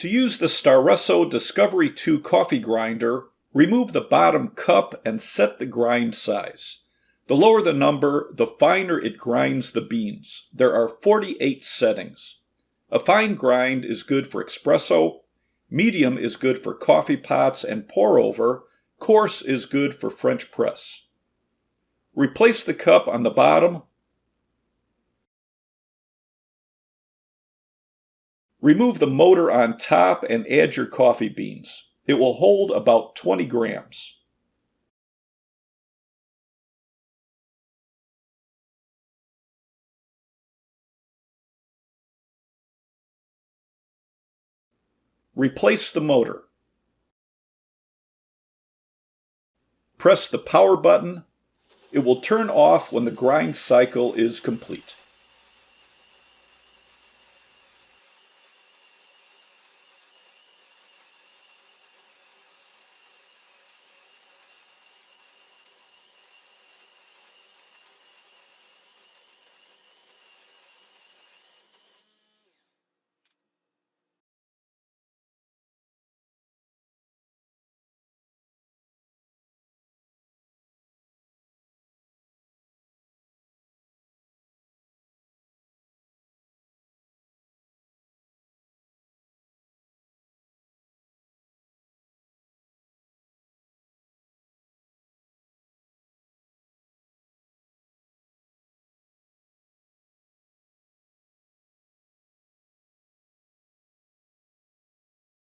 To use the Staresso Discovery 2 coffee grinder, remove the bottom cup and set the grind size. The lower the number, the finer it grinds the beans. There are 48 settings. A fine grind is good for espresso, medium is good for coffee pots and pour over, coarse is good for French press. Replace the cup on the bottom. Remove the motor on top and add your coffee beans. It will hold about 20 grams. Replace the motor. Press the power button. It will turn off when the grind cycle is complete.